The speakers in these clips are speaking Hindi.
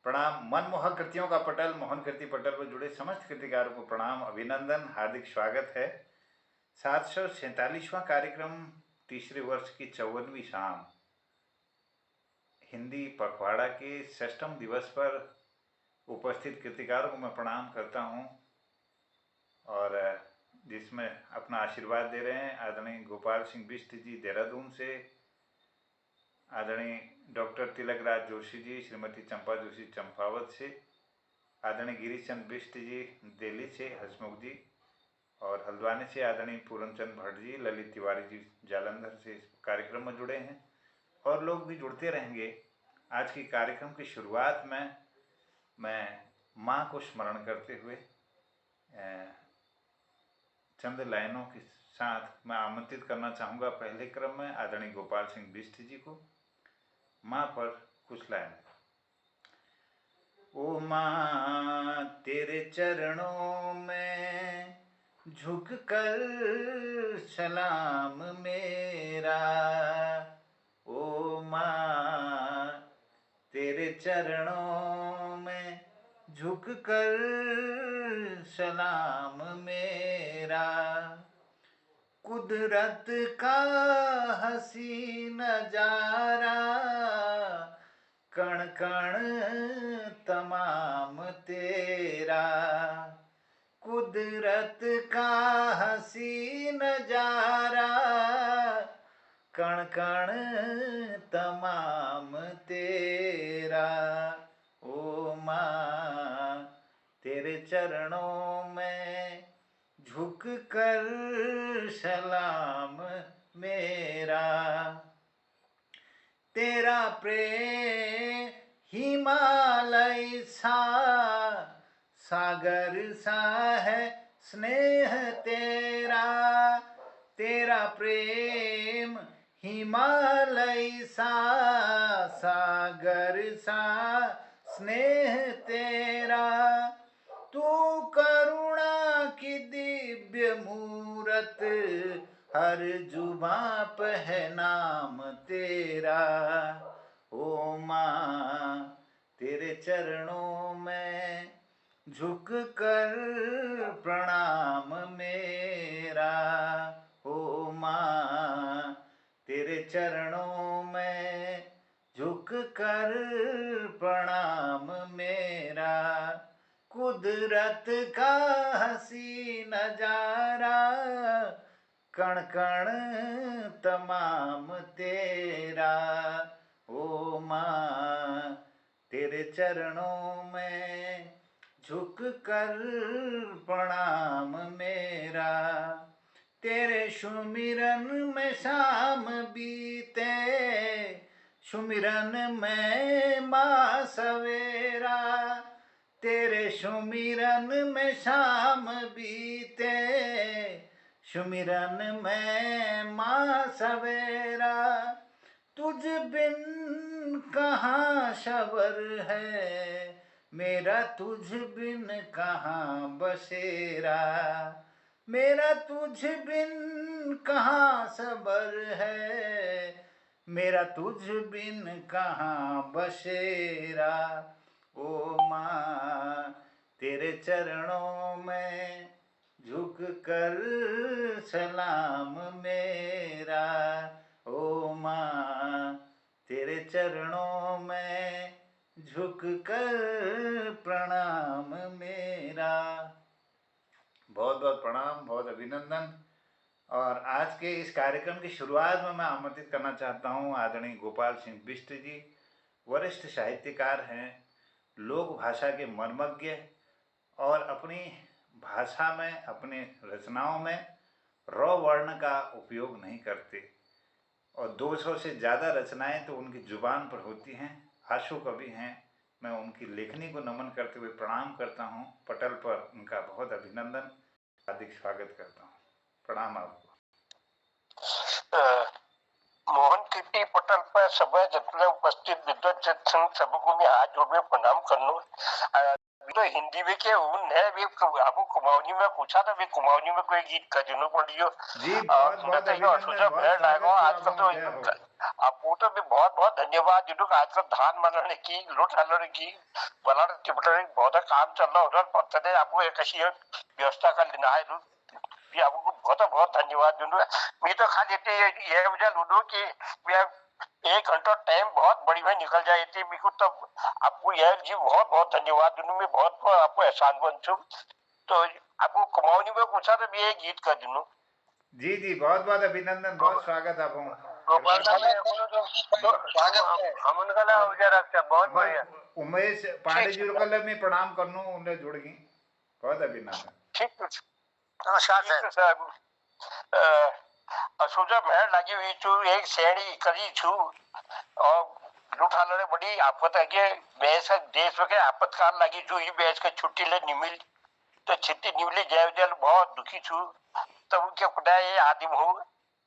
प्रणाम। मनमोहक कृतियों का पटल, मोहन कीर्ति पटल पर जुड़े समस्त कृतिकारों को प्रणाम, अभिनंदन, हार्दिक स्वागत है। 747वां कार्यक्रम, तीसरे वर्ष की 54वीं शाम, हिंदी पखवाड़ा के 6ठम दिवस पर उपस्थित कृतिकारों को मैं प्रणाम करता हूं और जिसमें अपना आशीर्वाद दे रहे हैं आदरणीय गोपाल सिंह बिष्ट जी देहरादून से, आदरणीय डॉक्टर तिलकराज जोशी जी, श्रीमती चंपा जोशी चंपावत से, आदरणीय गिरीश चंद बिष्ट जी दिल्ली से, हसमुख जी, और हल्द्वानी से आदरणीय पूरनचंद भट्ट जी, ललित तिवारी जी जालंधर से इस कार्यक्रम में जुड़े हैं और लोग भी जुड़ते रहेंगे। आज की कार्यक्रम की शुरुआत में मैं माँ को स्मरण करते हुए चंद लाइनों के साथ मैं आमंत्रित करना चाहूँगा पहले क्रम में आदरणीय गोपाल सिंह बिष्ट जी को। माँ पर कुछ लाइन। ओ माँ तेरे चरणों में झुक कर सलाम मेरा, ओ माँ तेरे चरणों में झुक कर सलाम मेरा, कुदरत का हसी नजारा कण कण तमाम तेरा, कुदरत का हसी नजारा कण कण तमाम तेरा, ओ माँ तेरे चरणों में झुक कर सलाम मेरा, तेरा प्रेम हिमालय सा सागर सा है स्नेह तेरा, तेरा प्रेम हिमालय सा सागर सा स्नेह तेरा, तू करुणा की दिव्य मूरत हर जुबां पे है नाम तेरा, ओ माँ तेरे चरणों में झुक कर प्रणाम मेरा, ओ माँ तेरे चरणों में झुक कर प्रणाम मेरा, कुदरत का हसी नजारा कण कण तमाम तेरा, ओ माँ तेरे चरणों में झुक कर प्रणाम मेरा, तेरे सुमिरन में शाम बीते, सुमिरन में माँ सवेरा, तेरे सुमिरन में शाम बीते, सुमिरन में माँ सवेरा, तुझ बिन कहाँ सबर है मेरा, तुझ बिन कहाँ बसेरा, मेरा तुझ बिन कहाँ सबर है, मेरा तुझ बिन कहाँ बसेरा, ओ माँ तेरे चरणों में झुक कर सलाम मेरा, ओ माँ तेरे चरणों में झुक कर प्रणाम मेरा। बहुत बहुत प्रणाम, बहुत अभिनंदन। और आज के इस कार्यक्रम की शुरुआत में मैं आमंत्रित करना चाहता हूँ आदरणीय गोपाल सिंह बिष्ट जी। वरिष्ठ साहित्यकार हैं, लोक भाषा के मर्मज्ञ और अपनी भाषा में, अपनी रचनाओं में र वर्ण का उपयोग नहीं करते और 200 से ज़्यादा रचनाएं तो उनकी जुबान पर होती हैं। आशु कवि हैं। मैं उनकी लेखनी को नमन करते हुए प्रणाम करता हूं। पटल पर उनका बहुत अभिनंदन, हार्दिक स्वागत करता हूं। प्रणाम आपको। मोहन कीर्ति पटल पर सब जितने उपस्थित विद्वत सबको मैं हाथ जोड़ में प्रणाम करना। तो हिंदी में के उन है भी आपको कुमाऊनी में पूछा था भी कुमाऊनी में कोई गीत कजनो पड़ियो जी बहुत सुना बहुत था यो अभिनंदन, सोचा बहुत भेड़ लागो स्वागत छी आजकल आपको, तो जय हो। आपको तो भी बहुत बहुत धन्यवाद जिनको आजकल धान मनाने की लूट हल्लों की बलाड चिपटने बहुत काम चल रहा उधर पड़ते थे आपको एक अशी व्यवस्था का लेना है भी आपको बहुत बहुत धन्यवाद जिनको मैं तो खाली ये वजह लूडो की मैं 1 घंटा टाइम बहुत बड़ी में निकल जाए थी बिल्कुल तब आपको यह जी बहुत बहुत धन्यवाद दूं मैं बहुत बहुत आपको एहसान बन चुक तो आपको कुमाऊनी में पूछा तो भी ये गीत कर दूं जी जी बहुत बहुत अभिनंदन, बहुत स्वागत आपको, गोपाल कृपा जी करिए। स्वागत है हम उनका ना और उजा रखते हैं बहुत मैं बढ़िया उमेश पांडे ठीक जी को कल मैं प्रणाम करनू उन्हें जुड़ गई, बहुत अभिनंदन। ठीक नमस्कार साहब सोचा भेड़ लगी हुई छू एक श्रेणी करी छू और लुठाने बड़ी आफत है कि बेस देश में आपातकाल लगी छू ये बेस के छुट्टी ले निमिल तो छुट्टी निमिली जय जल बहुत दुखी छू तब उनके खुदा ये आदिम हो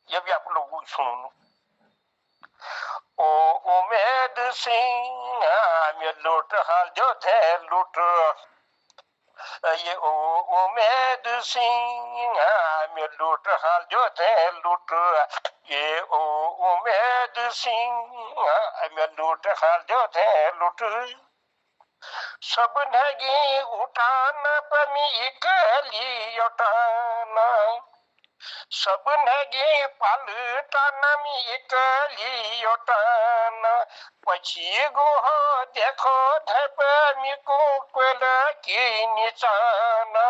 ये भी आप लोगों को सुनो ओ उमेद सिंह मैं लूट हाल जो थे लूट ये ओ उमेद सिंह मैं लूट हाल जो थे लूट ये ओ उमेद सिंह मैं लूट हाल जो थे लूट सब नगी उठाना पमी इकली उठाना सब नगी पलटाना मी इकली उठाना पछी गोह देखो धप मी को की निचाना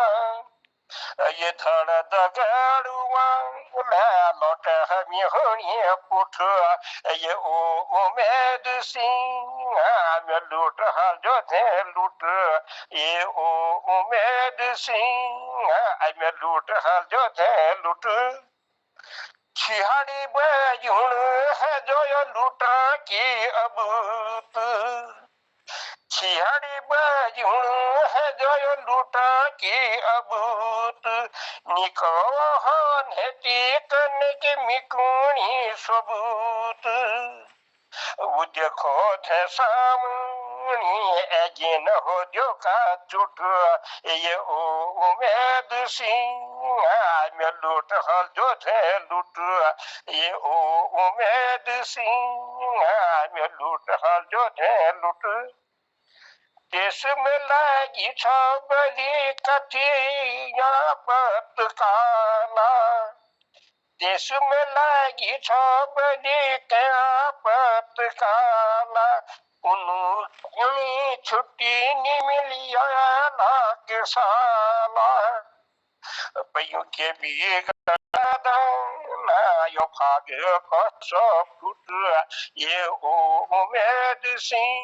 ये धड़ दगड़ुआ लौट हमी होनी पुठ ये ओ उमेद सिंह मैं लूट हाल जो थे लूट ये ओ उमेद सिंह मैं लूट हाल जो थे लूट छिहाड़ी बजुण है जो ये लूटा की अबूत छिहाड़ी बजुण है जो ये लूटा की अबूत निको नेती करने की मिकुणी सबूत वो देखो थे सामनी एजिन हो जो का चुट ये ओ उमेद सिंह मैं लूट हल जो थे लूट ये ओ उमेद सिंह मैं लूट हल जो थे लूट देश में लगी छबली कथिया पतकाला देश में लगी छबली क्या पतकाला उन्होंने छुट्टी नहीं मिली के साला पैयों के भी यो भाग्य का सब फुट ये ओ उमेद सिंह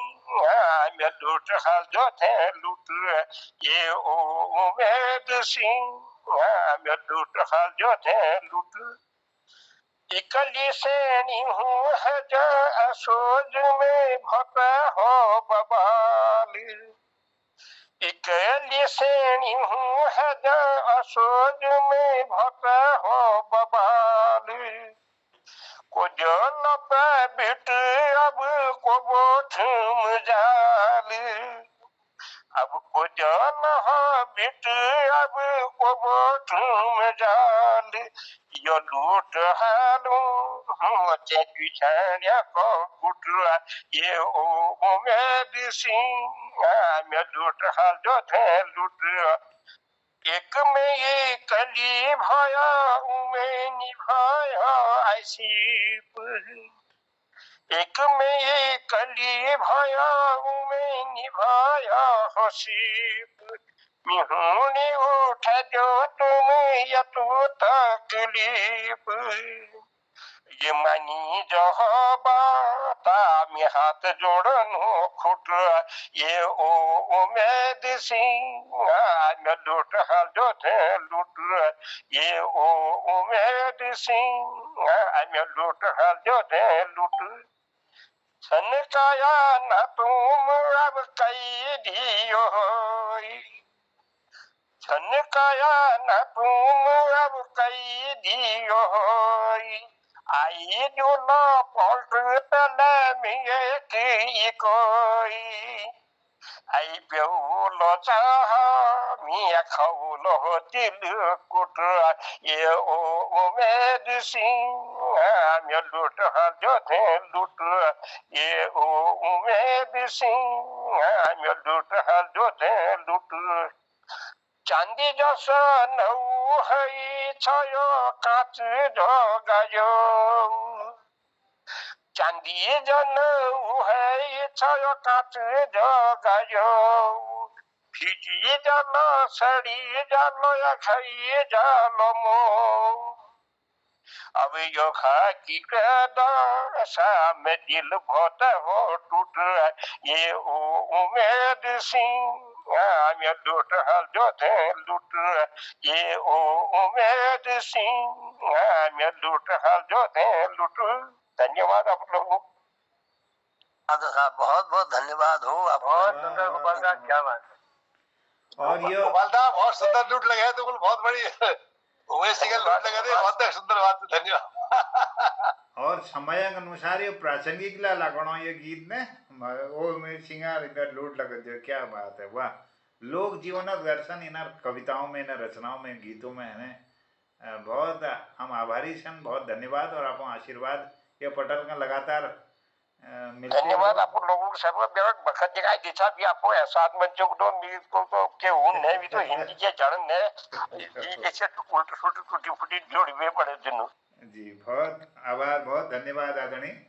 मैं लूट हाल जो थे लूट ये ओ उमेद सिंह मैं लूट हाल जो थे लूट इकली से नहीं हूँ है जो असोज में भटा हो बबाली इकली से नहीं हूँ है जो असोज में भटा हो बबाली को जो न पे बिट अब को बोठम जाली अब को जान हो बिट अब को बोठम जाली यो लूट हालू चे पिछाड़िया को गुटरा ये ओ उमेद सिंह मैं लूट हाल जो थे लूट एक में ये कली भाया उमे निभाया ऐसी एक में ये कली भाया उमे निभाया हसीब मिहुने उठ जो तुम या तू तकलीफ ये मनी जो बाता में हाथ जोड़नो खुट ये ओ उमेद सिंह मैं लूट हाल जो थे लूट ये ओ उमेद सिंह मैं लूट हाल जो थे लूट छनकाया न तुम अब कैदियो छनकाया न तुम अब कैदियो आई जो ना पलट तले में की कोई आइप्यौलो चाह मिया खौलो तिल कुट ये ओ उमेद सिंह म्यो लुट जो थे लुट ये ओ उमेद सिंह म्यो लुट जो थे लुट चांदी जसो नौ है छयो काच ढोगायो चांदी जन है छयो काच ढोगायो फिजी जालो सड़ी जालो या खाई जालो मो अब यो खाकी दशा में दिल बहुत हो टूट ये ओ उमेद सिंह म्यो लूट जो थे लूट ये ओ उमेद सिंह म्यो लूट जो थे लूट। धन्यवाद आप लोगों साहब, बहुत बहुत धन्यवाद हो आप। बहुत सुंदर गोपाल साहब, क्या बात है। और ये गोपाल साहब बहुत सुंदर लूट लगे तो बहुत बड़ी उमेश सिंह लूट लगे थे, बहुत सुंदर बात है, धन्यवाद। और समय अनुसार ये प्रासंगिक ला लगणो ये गीत ने ओ में सिंगार इधर लूट लग जो, क्या बात है, वाह। लोक जीवन दर्शन इन कविताओं में, इन रचनाओं में, गीतों में है बहुत हम आभारी सन, बहुत धन्यवाद। और आपको आशीर्वाद ये पटल का लगातार मिलते धन्यवाद आप लोगों को सर्व बेवक बखत दिखाई दिशा भी आपको एहसास में जो दो मीर को के उन ने भी तो हिंदी के जड़न ने जैसे उल्ट सुल्ट टूटी फूटी जोड़ी में पड़े दिनों जी। बहुत आभार, बहुत धन्यवाद आदरणीय।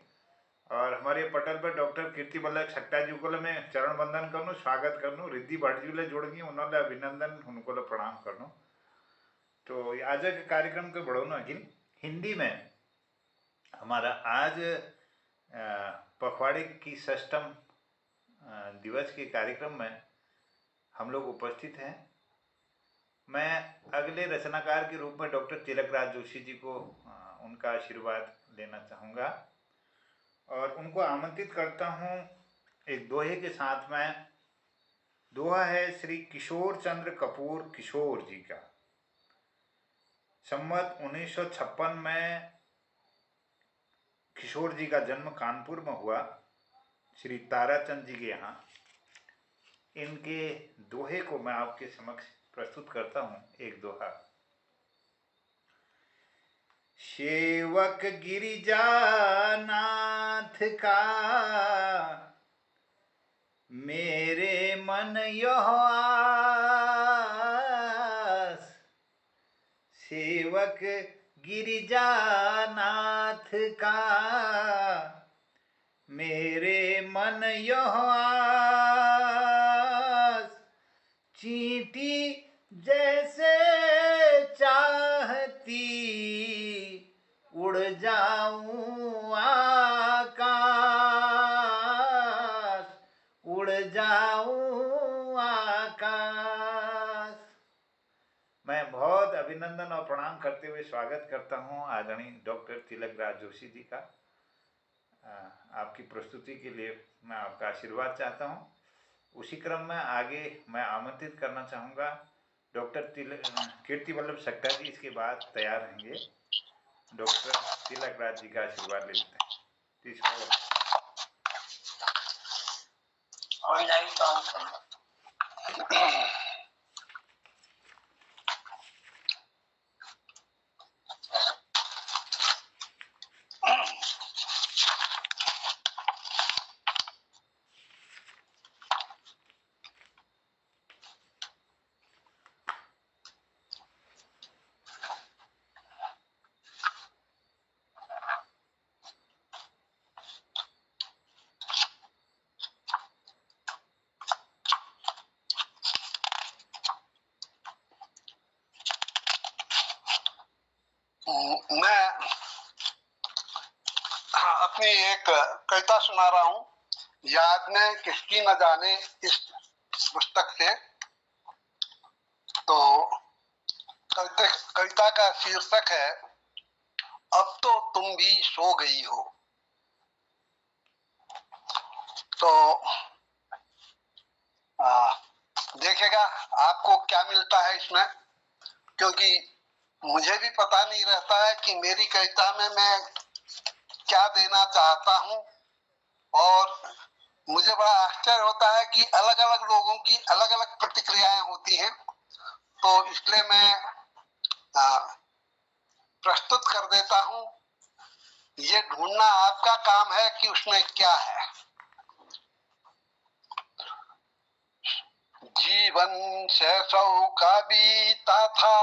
और हमारे पटल पर डॉक्टर कीर्ति वल्लभ सक्ता जी को मैं चरण बंदन करनू, स्वागत करनू। रिद्धि भट्ट जी ले जुड़ गई, उन्होंने अभिनंदन उनको प्रणाम करनू। तो आज के कार्यक्रम के बढ़ो ना हिंदी में हमारा आज पखवाड़े की षष्ठम दिवस के कार्यक्रम में हम लोग उपस्थित हैं। मैं अगले रचनाकार के रूप में डॉक्टर तिलकराज जोशी जी को उनका आशीर्वाद लेना चाहूँगा और उनको आमंत्रित करता हूँ एक दोहे के साथ में। दोहा है श्री किशोर चंद्र कपूर किशोर जी का। संवत 1956 में किशोर जी का जन्म कानपुर में हुआ, श्री ताराचंद जी के यहाँ। इनके दोहे को मैं आपके समक्ष प्रस्तुत करता हूँ। एक दोहा। सेवक गिरिजानाथ का मेरे मन यह आस, सेवक गिरिजानाथ का मेरे मन यह आस, चींटी जैसे चाहती उड़ जाऊं आकाश, उड़ जाऊं आकाश। मैं बहुत अभिनंदन और प्रणाम करते हुए स्वागत करता हूं आदरणीय डॉक्टर तिलकराज जोशी जी का। आपकी प्रस्तुति के लिए मैं आपका आशीर्वाद चाहता हूं। उसी क्रम में आगे मैं आमंत्रित करना चाहूँगा डॉक्टर कीर्ति वल्लभ सक्ता जी। इसके बाद तैयार रहेंगे, डॉक्टर तिलकराज जी का आशीर्वाद ले लेते हैं। मैं अपनी एक कविता सुना रहा हूँ, याद में किसकी न जाने, इस पुस्तक से। तो कविता का शीर्षक है अब तो तुम भी सो गई हो। तो देखिएगा आपको क्या मिलता है इसमें, क्योंकि मुझे भी पता नहीं रहता है कि मेरी कविता में मैं क्या देना चाहता हूँ और मुझे बड़ा आश्चर्य होता है कि अलग अलग लोगों की अलग अलग प्रतिक्रियाएं होती हैं, तो इसलिए मैं प्रस्तुत कर देता हूं। ये ढूंढना आपका काम है कि उसमें क्या है। जीवन शैशव का बीता था,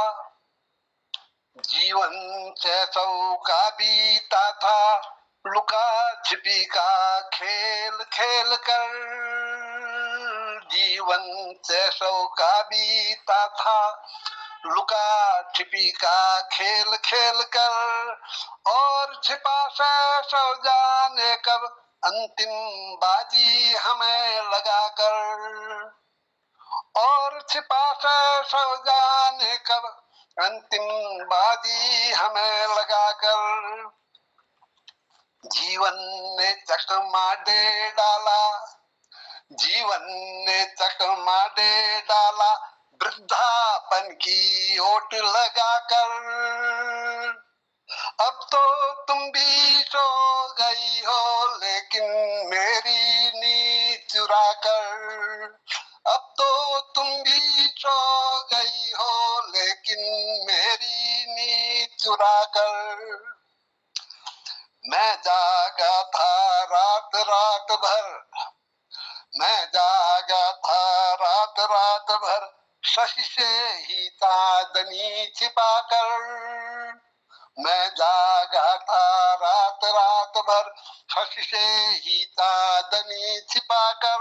जीवन शैशव का बीता था, लुका छिपी का खेल खेल कर। जीवन शैशव का बीता था, लुका छिपी का खेल खेल कर, और छिपा शैशव जाने कब अंतिम बाजी हमें लगा कर। और छिपा शैशव जाने कब अंतिम बाजी हमें लगा कर। जीवन ने चकमा दे डाला, जीवन ने चकमा दे डाला, वृद्धापन की ओट लगा कर। अब तो तुम भी सो गई हो, लेकिन मेरी नींद चुरा कर। अब तो तुम भी सो गई हो, लेकिन मेरी नींद चुरा कर। मैं जागा था रात रात भर, मैं जागा था रात रात भर, शशि से ही चांदनी छिपा कर। मैं जागा था रात रात भर, शशि से ही चांदनी छिपा कर।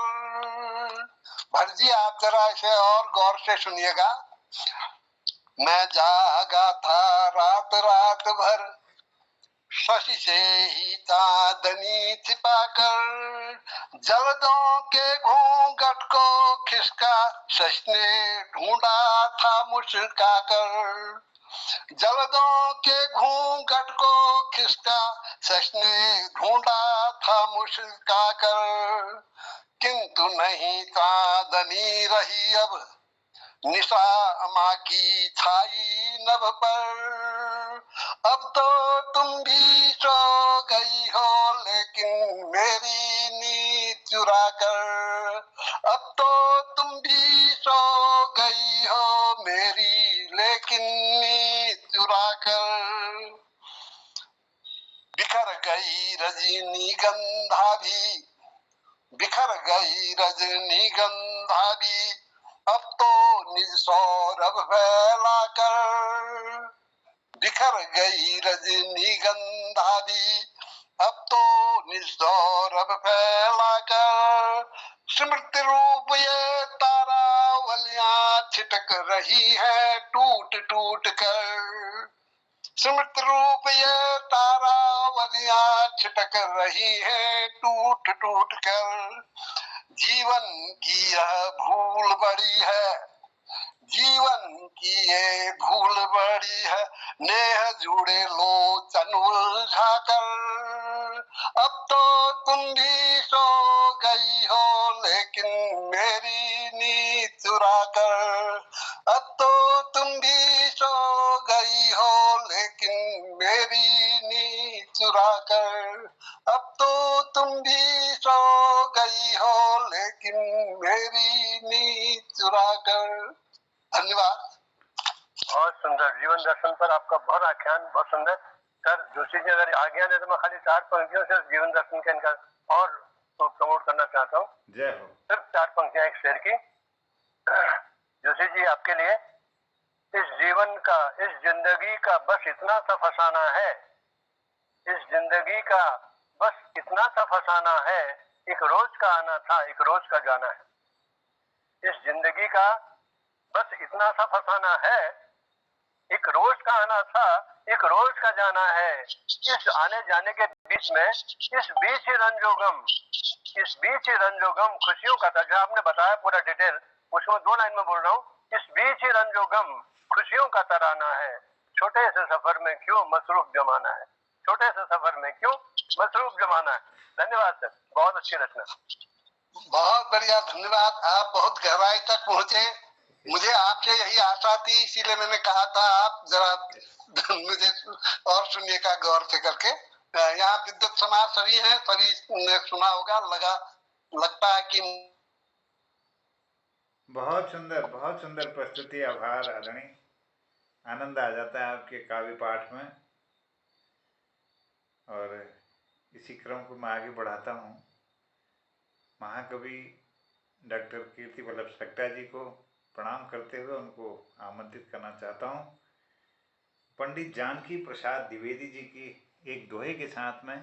भट जी आप जरा इसे और गौर से सुनिएगा। मैं जागा था रात रात भर, शशि से ही चांदनी छिपा कर। जल्दों के घूंघट को खिसका शशि ने ढूंढा था मुस्का कर। जल्दों के घूंघट को खिसका शशि ने ढूंढा था मुस्का कर। किंतु नहीं चांदनी रही अब, निशा माँ की छाई नभ पर। अब तो तुम भी सो गई हो, लेकिन मेरी नींद चुरा कर। अब तो तुम भी सो गई हो मेरी, लेकिन नींद चुरा कर। बिखर गई रजनीगंधा भी, बिखर गई रजनीगंधा भी, अब तो निज सौरभ फैला कर। बिखर गई रजनीगंधा भी, अब तो निज सौरभ फैला कर। स्मृति रूप ये तारावलियां छिटक रही है टूट टूट कर। स्मृति रूप ये तारावलियां छिटक रही है टूट टूट कर। जीवन की यह भूल बड़ी है, जीवन की ये भूल बड़ी है, नेह जुड़े लोचन उलझा कर। अब तो तुम भी सो गई हो, लेकिन मेरी नींद चुरा कर। अब तो तुम भी सो गई हो, लेकिन मेरी नींद चुरा कर। अब तो तुम भी सो गई हो, लेकिन मेरी नींद चुरा कर। धन्यवाद। बहुत सुंदर जीवन दर्शन पर आपका बहुत आख्यान, बहुत सुंदर। सर जोशी जी अगर आज्ञा दे तो मैं खाली 4 पंक्तियों से जीवन दर्शन का इनका और तो प्रमोट करना चाहता हूँ। जय हो। सिर्फ 4 पंक्तियां एक शेर की। जोशी जी आपके लिए, इस जीवन का, इस जिंदगी का बस इतना सा फसाना है, इस जिंदगी का बस इतना सा फसाना है, एक रोज का आना था एक रोज का जाना है। इस जिंदगी का बस इतना सा फसाना है, एक रोज का आना था एक रोज का जाना है। इस आने जाने के बीच में, इस बीच ही रंजोगम, इस बीच ही रंजोगम खुशियों का था। जो आपने बताया पूरा डिटेल, उसमें 2 लाइन में बोल रहा हूँ। इस बीच ही रंजोगम खुशियों का तराना है, छोटे से सफर में क्यों मसरूफ जमाना है, छोटे से सफर में क्यों मसरूफ जमाना है। धन्यवाद सर, बहुत अच्छी रचना। बहुत बढ़िया, धन्यवाद। आप बहुत गहराई तक पहुंचे। मुझे आपसे यही आशा थी, इसीलिए मैंने कहा था आप जरा मुझे और सुनिएगा गौर से करके। यहाँ विद्युत समाज सभी हैं, सभी ने सुना होगा, लगा लगता है कि बहुत सुंदर प्रस्तुति। आभार आदरणीय। आनंद आ जाता है आपके काव्य पाठ में। और इसी क्रम को मैं आगे बढ़ाता हूँ। महाकवि डॉक्टर कीर्ति वल्लभ सक्टा जी को प्रणाम करते हुए उनको आमंत्रित करना चाहता हूँ पंडित जानकी प्रसाद द्विवेदी जी की एक दोहे के साथ में।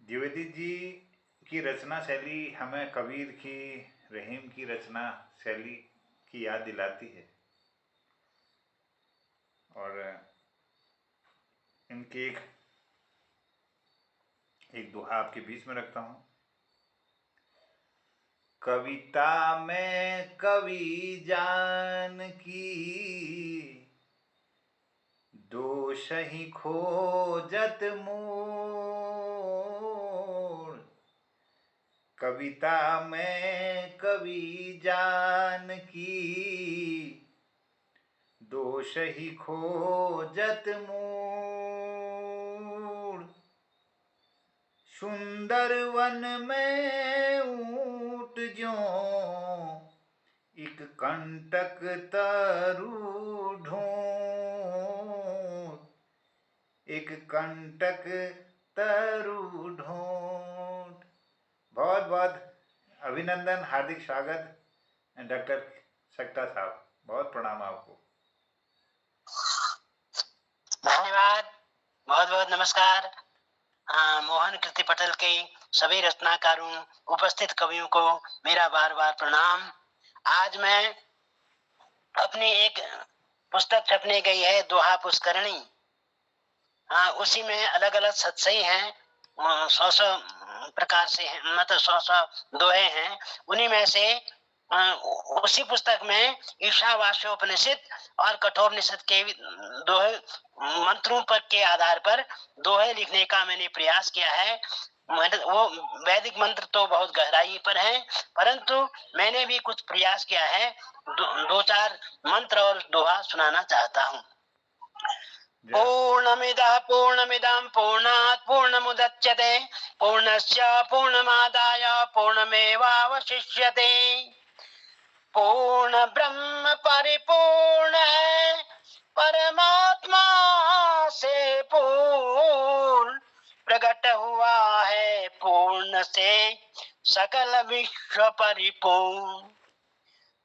द्विवेदी जी की रचना शैली हमें कबीर की, रहीम की रचना शैली की याद दिलाती है। और इनके एक दोहा आपके बीच में रखता हूँ। कविता में कवि जान की, दोष ही खोजत मोर। कविता में कवि जान की, दोष ही खोजत मोर। सुंदर वन में ऊंट ज्यों, एक कंटक तरु ढूंढ। एक कंटक तरु ढूंढ। बहुत बहुत अभिनंदन, हार्दिक स्वागत डॉक्टर सक्टा साहब। बहुत प्रणाम आपको। धन्यवाद, बहुत बहुत नमस्कार। मोहन कृति पटल के सभी रचनाकारों, उपस्थित कवियों को मेरा बार बार प्रणाम। आज मैं अपनी एक पुस्तक छपने गई है, दोहा पुष्करणी। उसी में अलग अलग सत्सई हैं, 100 प्रकार से हैं, मतलब 100 दोहे हैं। उन्हीं में से उसी पुस्तक में ईशावास्योपनिषद और कठोपनिषद के दोहे मंत्रों पर के आधार पर दोहे लिखने का मैंने प्रयास किया है। वो वैदिक मंत्र तो बहुत गहराई पर हैं, परंतु मैंने भी कुछ प्रयास किया है। दो चार मंत्र और दोहा सुनाना चाहता हूँ। पूर्णमिदः पूर्णमिदं पूर्णात् पूर्णमुदच्यते पूर्णस्य पूर्णमादाय पूर्णमेवावशिष्यते। पूर्ण ब्रह्म परिपूर्ण है, परमात्मा से पूर्ण प्रकट हुआ है, पूर्ण से सकल विश्व परिपूर्ण।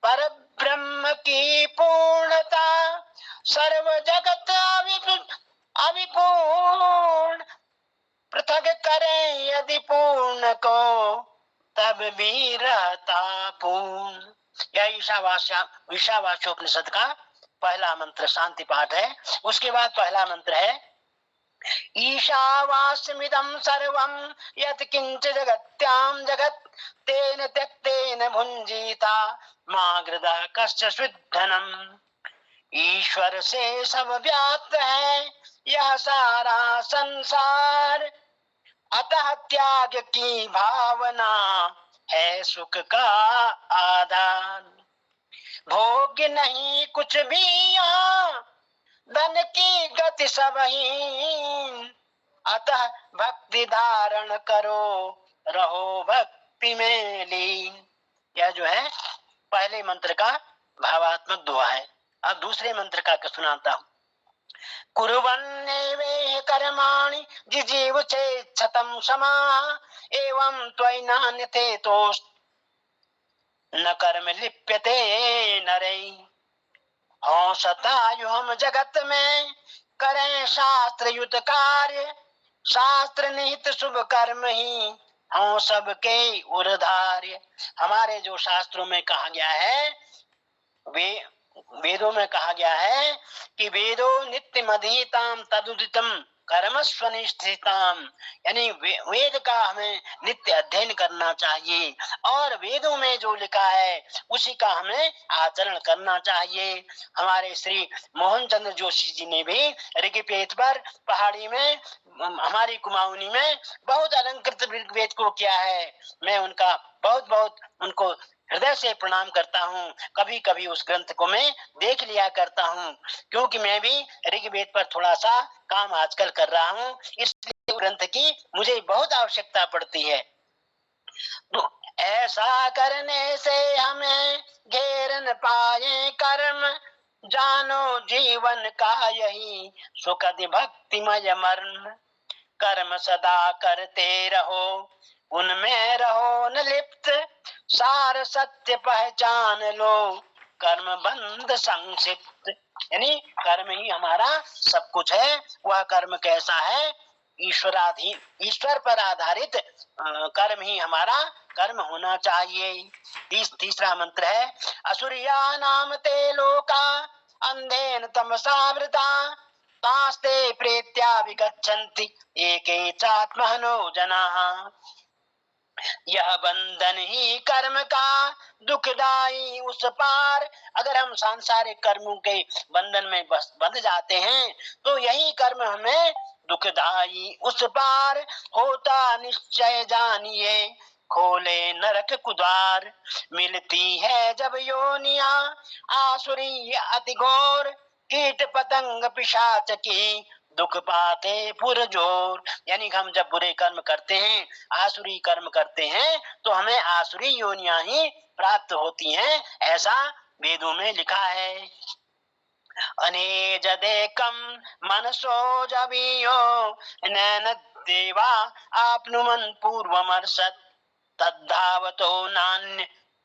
पर ब्रह्म की पूर्णता सर्व जगत अविपूर्ण। पृथक करें यदि पूर्ण को, तब भी रहता पूर्ण। यह ईशावास्योपनिषद का पहला मंत्र शांति पाठ है। उसके बाद पहला मंत्र है ईशावास्यमिदं सर्वं यत् किंच जगत्यां जगत् तेन त्यक्तेन भुंजीता मा गृधः कश्च स्विद्धनम्। ईश्वर से सब व्याप्त है यह सारा संसार, अतः त्याग की भावना है सुख का आधार। भोग्य नहीं कुछ भी यहाँ, धन की गति सब हीन, अतः भक्ति धारण करो रहो भक्ति में लीन। यह जो है पहले मंत्र का भावात्मक दोहा है। अब दूसरे मंत्र का सुनाता हूँ। कुर्वन्नेवेह कर्माणि जिजीव चेच्छतं समाः एवं त्वयि नान्यथेतोष न कर्म लिप्यते नरैः। हों शतायु हम जगत में करें शास्त्र युत कार्य, शास्त्र निहित शुभ कर्म ही हों सबके उर्धार्य। हमारे जो शास्त्रों में कहा गया है, वेदों में कहा गया है कि वेदो नित्यमधीताम तदुदितम कर्मस्वनिष्ठिताम, यानी वेद का हमें नित्य अध्ययन करना चाहिए और वेदों में जो लिखा है उसी का हमें आचरण करना चाहिए। हमारे श्री मोहन चंद्र जोशी जी ने भी ऋग्वेद पर पहाड़ी में, हमारी कुमाऊनी में बहुत अलंकृत ऋग्वेद को किया है। मैं उनका बहुत बहुत उनको हृदय से प्रणाम करता हूँ। कभी कभी उस ग्रंथ को मैं देख लिया करता हूँ, क्योंकि मैं भी ऋग्वेद पर थोड़ा सा काम आजकल कर रहा हूँ, इसलिए ग्रंथ की मुझे बहुत आवश्यकता पड़ती है। तो ऐसा करने से हमें घेर न पाए कर्म, जानो जीवन का यही सुखद भक्तिमय मर्म। कर्म सदा करते रहो, उनमें रहो न लिप्त, सार सत्य पहचान लो, कर्म बंध संक्षिप्त। यानी कर्म ही हमारा सब कुछ है। वह कर्म कैसा है? ईश्वराधीन, ईश्वर पर आधारित कर्म ही हमारा कर्म होना चाहिए। तीसरा मंत्र है, असुरिया नाम ते लोका अंधेन तमसावृता, तास्ते प्रेत्या विगच्छन्ति एके चात्महनो जनाः। यह बंधन ही कर्म का दुखदाई उस पार। अगर हम सांसारिक कर्मों के बंधन में बंध जाते हैं तो यही कर्म हमें दुखदाई उस पार होता निश्चय जानिए, खोले नरक कुद्वार। मिलती है जब योनिया आसुरी अति घोर, कीट पतंग पिशाच की दुख पाते पुरजोर। यानी हम जब बुरे कर्म करते हैं, आसुरी कर्म करते हैं, तो हमें आसुरी योनियां ही प्राप्त होती हैं, ऐसा वेदों में लिखा है। अनेजदेकम मनसो जबियो नैन देवा आपनुमन पूर्वमर्षत्, तद्धावतो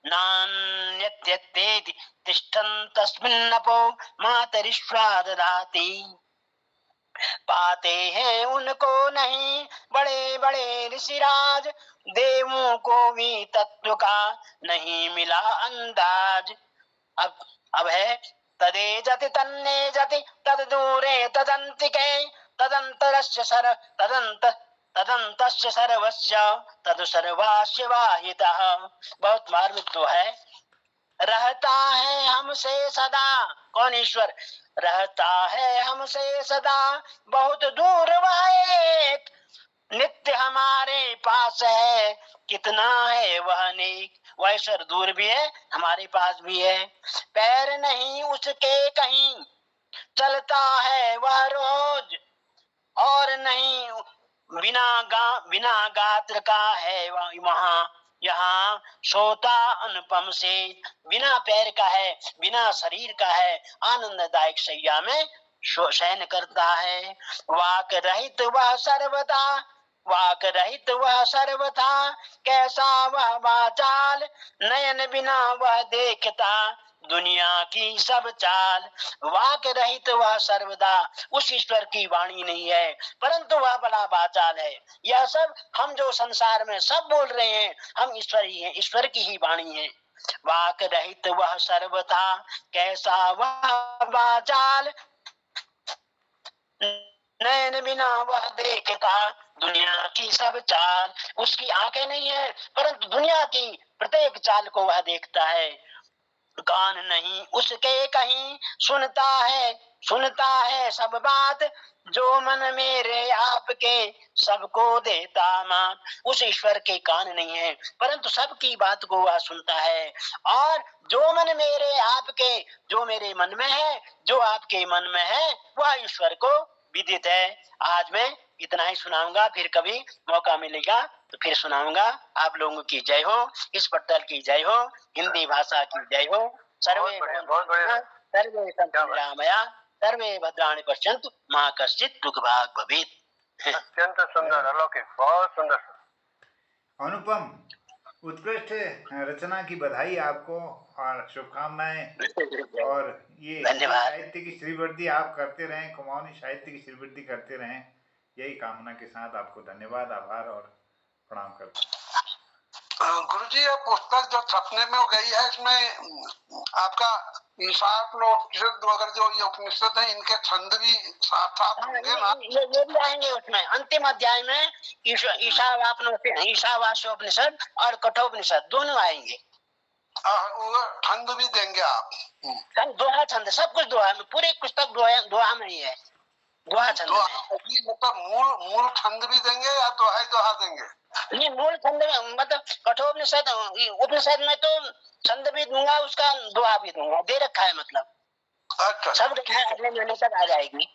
नान्यत्येति तिष्ठन् तस्मिन्नपो मातरिश्वा ददाति। पाते हैं उनको नहीं बड़े बड़े ऋषिराज, देवों को भी तत्व का नहीं मिला अंदाज। अब है, तदे जति तन्ने जति तद दूरे तदंतिके, तदंतरस्य तदंतस्य सर्वस्य तद सर्वास्य वाहितः। बहुत मार्मिक तो है। रहता है हमसे सदा, कौन? ईश्वर रहता है हमसे सदा, बहुत दूर वह एक, नित्य हमारे पास है, कितना है वह नेक। वह ईश्वर दूर भी है, हमारे पास भी है। पैर नहीं उसके कहीं, चलता है वह रोज, और नहीं बिना गात्र का है वहाँ, यहाँ सोता अनुपम से। बिना पैर का है, बिना शरीर का है, आनंददायक शैया में शयन करता है। वाक रहित वह सर्वथा, वाक रहित वह सर्वथा, कैसा वह वाचाल, नयन बिना वह देखता दुनिया की सब चाल। वाक रहित वह सर्वदा, उस ईश्वर की वाणी नहीं है, परंतु वह बड़ा वाचाल है। यह सब हम जो संसार में सब बोल रहे हैं, हम ईश्वर ही हैं, ईश्वर की ही वाणी है। वाक रहित वह सर्वथा, कैसा वह वाचाल, नयन बिना वह देखता दुनिया की सब चाल। उसकी आंखें नहीं है, परंतु दुनिया की प्रत्येक चाल को वह देखता है। कान नहीं उसके कहीं, सुनता है सब बात, जो मन मेरे आपके सबको देता मात। उस ईश्वर के कान नहीं है, परंतु सबकी बात को वह सुनता है। और जो मन मेरे आपके, जो मेरे मन में है, जो आपके मन में है, वह ईश्वर को विदित है। आज मैं इतना ही सुनाऊंगा, फिर कभी मौका मिलेगा तो फिर सुनाऊंगा। आप लोगों की जय हो, इस पट्टल की जय हो, हिंदी भाषा की जय हो। सर्वे सर्वे सन्तु निरामया, सर्वे भद्राणि पश्यन्तु, मा कश्चित् दुःख भाग् भवेत्। अत्यंत सुंदर, अलौकिक, बहुत सुंदर। अनुपम, उत्कृष्ट रचना की बधाई आपको और शुभकामनाएं। और ये साहित्य की श्रीवृद्धि आप करते रहें, कुमाऊनी साहित्य की श्रीवृद्धि करते रहें, यही कामना के साथ आपको धन्यवाद, आभार और प्रणाम करता हूँ। गुरुजी, ये पुस्तक जो छपने में गई है, इसमें आपका ईशावास्योपनिषद वगैरह जो ये उपनिषद है, इनके छंद भी साथ साथ होंगे ना? ये भी आएंगे उसमें। अंतिम अध्याय में ईशावास्योपनिषद और कठोपनिषद दोनों आएंगे। छंद भी देंगे आप? दोहा छंद, सब कुछ दोहा में, पूरी पुस्तक दोहा में ही है। दोहा छंद मतलब मूल छंद भी देंगे या दोहा देंगे? नहीं, मूल छंद में मतलब कठोपनिषद उपनिषद में तो छंद भी दूंगा, उसका दोहा भी दूंगा, दे रखा है। मतलब अच्छा, सब अगले महीने तक आ जाएगी,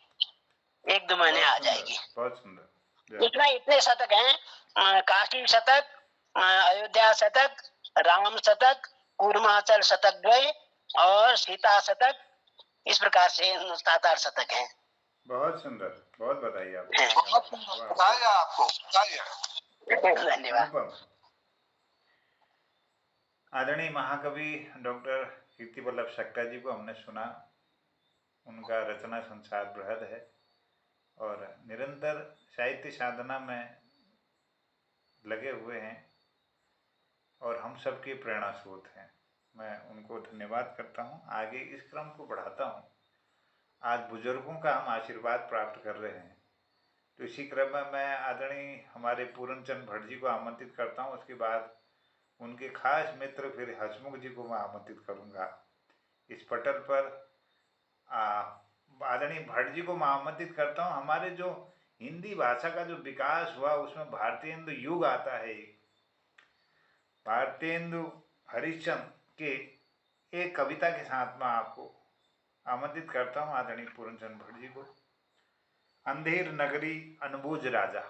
1-2 महीने आ जाएगी। बहुत सुंदर। उसमें इतने शतक हैं, काशी शतक, अयोध्या शतक, राम शतक, कूर्माचल शतक द्वय और सीता शतक, इस प्रकार से 7-8 शतक हैं। बहुत सुंदर, बहुत बधाई आपको। बहुत सुंदर, बधाई आपको, बधाई। धन्यवाद। अनुपम। आदरणीय महाकवि डॉक्टर कीर्ति वल्लभ शक्ता जी को हमने सुना, उनका रचना संसार बृहद है और निरंतर साहित्य साधना में लगे हुए हैं और हम सबके प्रेरणा स्रोत हैं। मैं उनको धन्यवाद करता हूं। आगे इस क्रम को बढ़ाता हूं। आज बुजुर्गों का हम आशीर्वाद प्राप्त कर रहे हैं, तो इसी क्रम में मैं आदरणीय हमारे पूरनचंद भट्ट जी को आमंत्रित करता हूं। उसके बाद उनके खास मित्र फिर हसमुख जी को मैं आमंत्रित करूंगा। इस पटल पर आदरणीय भट्ट जी को मैं आमंत्रित करता हूं। हमारे जो हिंदी भाषा का जो विकास हुआ उसमें भारतेंदु युग आता है। भारतेंदु हरिश्चंद्र के एक कविता के साथ में आपको आमंत्रित करता हूं आदरणीय पूरनचंद भट्ट जी को। अंधेर नगरी अनबूझ राजा।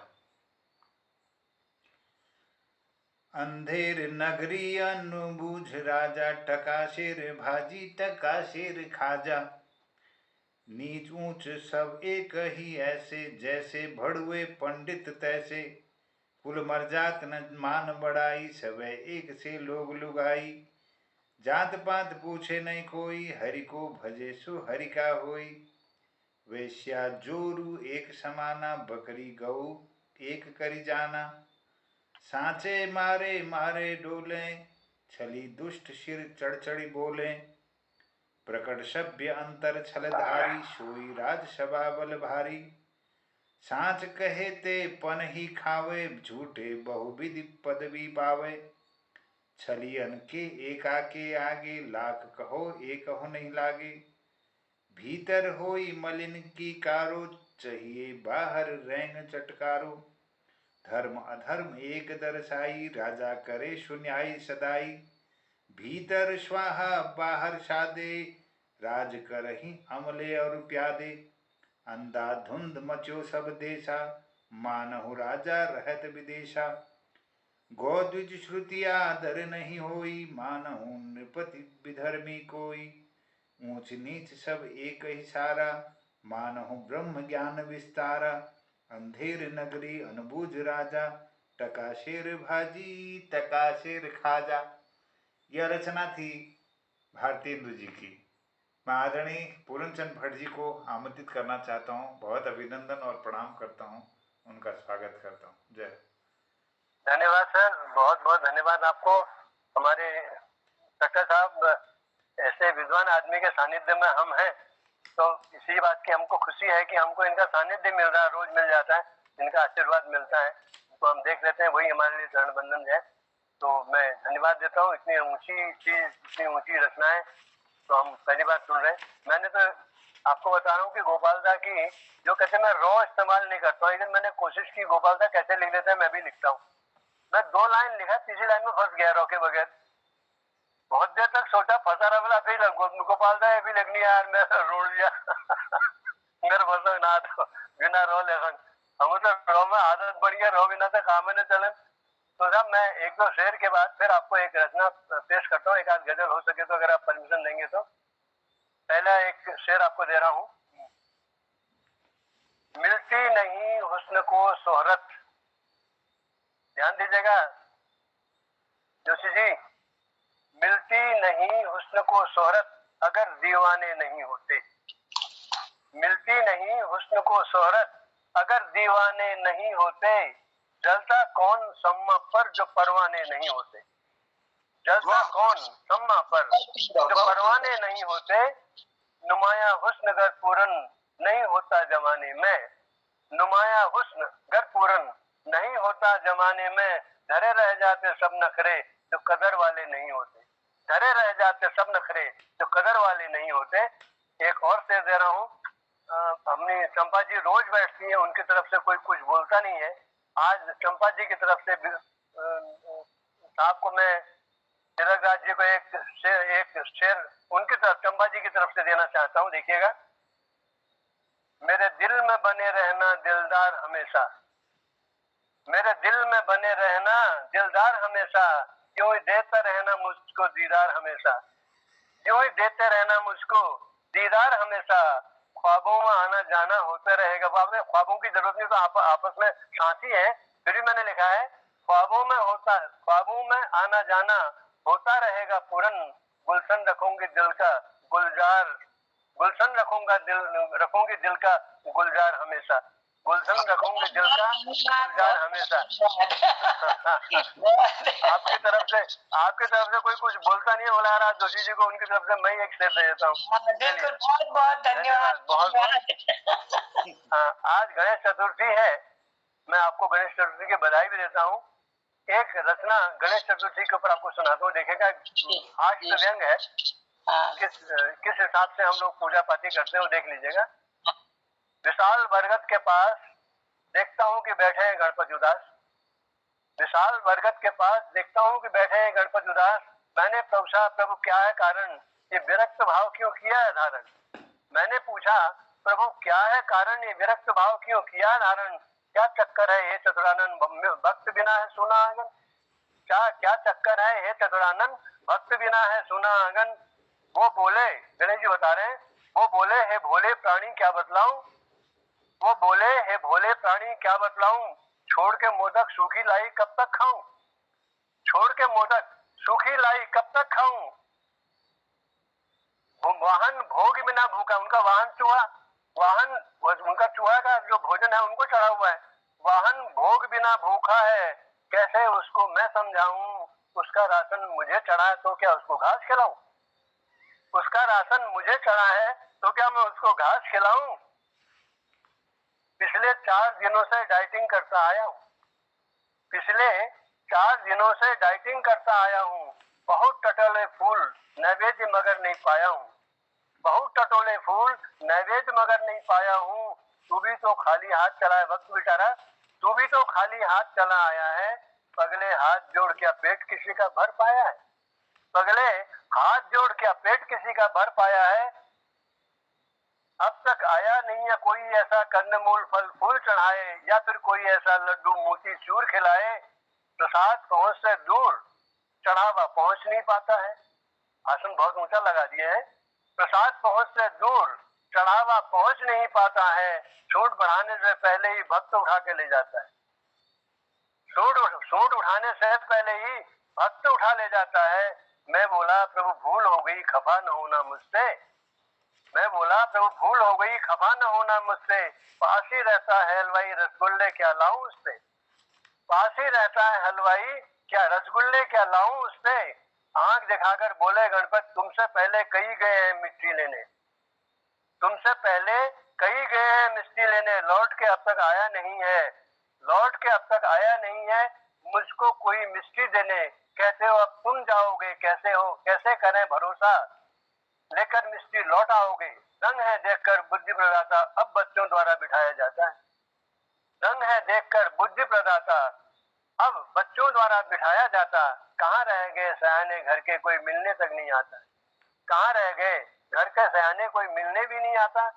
अंधेर नगरी अनबूझ राजा, टका शेर भाजी टका शेर खाजा। नीच ऊंच सब एक ही ऐसे, जैसे भड़ुए पंडित तैसे। कुल मरजात न मान बढ़ाई, सवै एक से लोग लुगाई। जात पात पूछे नहीं कोई, हरि को भजे सो हरि का होई। वेश्या जोरू एक समाना, बकरी गऊ एक करी जाना। सांचे मारे मारे डोले, छली दुष्ट सिर चढ़ चढ़ी बोले। प्रकट सभ्य अंतर छलधारी, सोई राजसभा बल भारी। सांच कहे ते पन ही खावे, झूठे बहुविधि पदवी पावे। छलियन के एका के आगे, लाख कहो एक हो नहीं लागे। भीतर होई मलिन की कारो, चाहिए बाहर रैंग चटकारो। धर्म अधर्म एक दर्शाई, राजा करे सुन्यायी सदाई। भीतर स्वाहा बाहर सादे, राज करही अमले और प्यादे। अंधाधुंध मचो सब देशा, मानहु राजा रहत विदेशा। गौद्विज श्रुतिया दर नहीं होई, मानहु नृपति विधर्मी कोई। ऊंच नीच सब एक ही सारा, मानहु ब्रह्म ज्ञान विस्तारा। अंधेर नगरी अनबूझ राजा, टका शेर भाजी टका शेर खाजा। यह रचना थी भारतेंदु जी की। मैं आदरणीय पूरनचंद भट्ट जी को आमंत्रित करना चाहता हूँ। बहुत अभिनंदन और प्रणाम करता हूँ, उनका स्वागत करता हूँ। जय। धन्यवाद सर, बहुत बहुत धन्यवाद आपको। हमारे डॉक्टर साहब, ऐसे विद्वान आदमी के सानिध्य में हम हैं, तो इसी बात की हमको खुशी है कि हमको इनका सानिध्य मिल रहा है, रोज मिल जाता है, इनका आशीर्वाद मिलता है, तो हम देख लेते हैं, वही हमारे लिए चरण बंधन है। तो मैं धन्यवाद देता हूँ। इतनी ऊंची चीज, इतनी ऊंची रचनाएं तो हम पहली बार सुन रहे हैं। मैंने तो आपको बता रहा हूँ कि गोपालदा की जो कहते हैं, मैं रॉ इस्तेमाल नहीं करता हूँ, लेकिन मैंने कोशिश की गोपालदा कैसे लिख लेते हैं मैं भी लिखता हूँ। मैं 2 लाइन लिखा, तीसरी लाइन में फंस गया रॉ के बगैर। बहुत देर तक सोचा, फंसा रहा, बोला फिर गोपालदा भी लिखनी यार, मैं रोड़ दिया मेरे फंसा ना तो बिना रो लेखन, हम तो रो में आदत बढ़ गया, रो बिना तो काम में चलन। तो साहब मैं 1-2 शेर के बाद फिर आपको एक रचना पेश करता हूँ, एक आध गजल हो सके तो, अगर आप परमिशन देंगे तो। पहला एक शेर आपको दे रहा हूँ। मिलती नहीं हुस्न को शोहरत, ध्यान दीजिएगा जोशी जी, मिलती नहीं हुस्न को शोहरत, अगर दीवाने नहीं होते। मिलती नहीं हुस्न को शोहरत, अगर दीवाने नहीं होते। जलता कौन सम्मा पर जो परवाने नहीं होते। जलता कौन सम्मा पर जो परवाने नहीं होते। नुमाया हुस्न गर पूरन नहीं होता जमाने में। नुमाया हुस्न गर पूरन नहीं होता जमाने में। धरे रह जाते सब नखरे जो कदर वाले नहीं होते। धरे रह जाते सब नखरे जो कदर वाले नहीं होते। एक और शेर दे रहा हूँ। हमने चंपा जी रोज बैठती है, उनकी तरफ से कोई कुछ बोलता नहीं है। आज चंपा जी की तरफ से साहब को मैं, तिलकराज जी को एक शेर उनकी तरफ, चंपा जी की तरफ से देना चाहता हूँ। देखिएगा। मेरे दिल में बने रहना दिलदार हमेशा। मेरे दिल में बने रहना दिलदार हमेशा, यूं ही देता रहना मुझको दीदार हमेशा, यूं ही देते रहना मुझको दीदार हमेशा, ख्वाबों में आना जाना होता रहेगा। आपने ख्वाबों की जरूरत नहीं, तो आपस में साथी है, फिर भी मैंने लिखा है ख्वाबों में आना जाना होता रहेगा पूरन, गुलशन रखूंगी दिल का गुलजार, गुलशन रखूंगी दिल का गुलजार हमेशा, गुलशन रखूंगी दिल का गुलजार हमेशा। आपकी तरफ से कोई कुछ बोलता नहीं है बोला जोशी जी को, उनकी तरफ से मैं एक शेर दे देता हूँ। बिल्कुल, बहुत बहुत धन्यवाद। बहुत आज गणेश चतुर्थी है, मैं आपको गणेश चतुर्थी की बधाई भी देता हूँ। एक रचना गणेश चतुर्थी के ऊपर आपको सुनाता हूँ, देखिएगा हास्य व्यंग है, किस हिसाब से हम लोग पूजा पाठी करते हैं वो देख लीजिएगा। विशाल बरगद के पास देखता हूँ कि बैठे हैं गणपति उदास, विशाल बरगद के पास देखता हूँ कि बैठे हैं गणपति उदास, मैंने पूछा प्रभु क्या है कारण, ये विरक्त भाव क्यों किया है धारण, मैंने पूछा प्रभु क्या है कारण, ये विरक्त भाव क्यों किया धारण, क्या चक्कर है हे चतुरानन भक्त बिना है सुना आंगन, क्या चक्कर है हे चतुरानन भक्त बिना है सुना आंगन। वो बोले, गणेश जी बता रहे हैं, वो बोले हे भोले प्राणी क्या बतलाऊं, वो बोले हे भोले प्राणी क्या बतलाऊं, छोड़ के मोदक सूखी लाई कब तक खाऊं, छोड़ के मोदक सूखी लाई कब तक खाऊं, वाहन भोग बिना भूखा, उनका वाहन उनका चूहा का जो भोजन है उनको चढ़ा हुआ है, वाहन भोग बिना भूखा है, कैसे उसको मैं समझाऊं, उसका राशन मुझे चढ़ा है तो क्या उसको घास खिलाऊं, उसका राशन मुझे चढ़ा है तो क्या मैं उसको घास खिलाऊं। पिछले 4 दिनों से डाइटिंग करता आया हूँ, पिछले 4 दिनों से डाइटिंग करता आया हूँ, बहुत टटोले फूल नैवेद्य मगर नहीं पाया हूँ, बहुत टटोले फूल नैवेद्य मगर नहीं पाया हूँ, तू भी तो खाली हाथ चला है वक्त बेचारा, तू भी तो खाली हाथ चला आया है, पगले हाथ जोड़ क्या पेट किसी का भर पाया है, पगले हाथ जोड़ क्या पेट किसी का भर पाया है, अब तक आया नहीं है कोई ऐसा कंदमूल फल फूल चढ़ाए, या फिर कोई ऐसा लड्डू मोती चूर खिलाए, प्रसाद पहुंच से दूर चढ़ावा पहुंच नहीं पाता है, आसन बहुत ऊंचा लगा दिए है, प्रसाद पहुंच से दूर चढ़ावा पहुंच नहीं पाता है, सूंड बढ़ाने से पहले ही भक्त उठा के ले जाता है, सूंड उठाने से पहले ही भक्त उठा ले जाता है। मैं बोला प्रभु भूल हो गई खफा न होना मुझसे, मैं बोला प्रभु भूल हो गई खफा न होना मुझसे, पास ही रहता है हलवाई रसगुल्ले क्या लाऊं उससे, पास ही रहता है हलवाई क्या रसगुल्ले क्या लाऊं उससे, आंख दिखाकर बोले गणपत तुमसे पहले कई गए हैं मिट्टी लेने, तुमसे पहले कई गए हैं मिट्टी लेने, लौट के अब तक आया नहीं है, लौट के अब तक आया नहीं है, मुझको कोई मिष्टी देने, कहते हो अब तुम जाओगे कैसे हो, कैसे करें भरोसा, लेकर मिष्टी लौट आओगे, रंग है देखकर बुद्धि प्रदाता अब बच्चों द्वारा बिठाया जाता है, रंग है देखकर बुद्धि प्रदाता अब बच्चों द्वारा बिठाया जाता, कहाँ रह गए सयाने घर के कोई मिलने तक नहीं आता, कहाँ रह गए घर के सयाने कोई मिलने भी नहीं आता,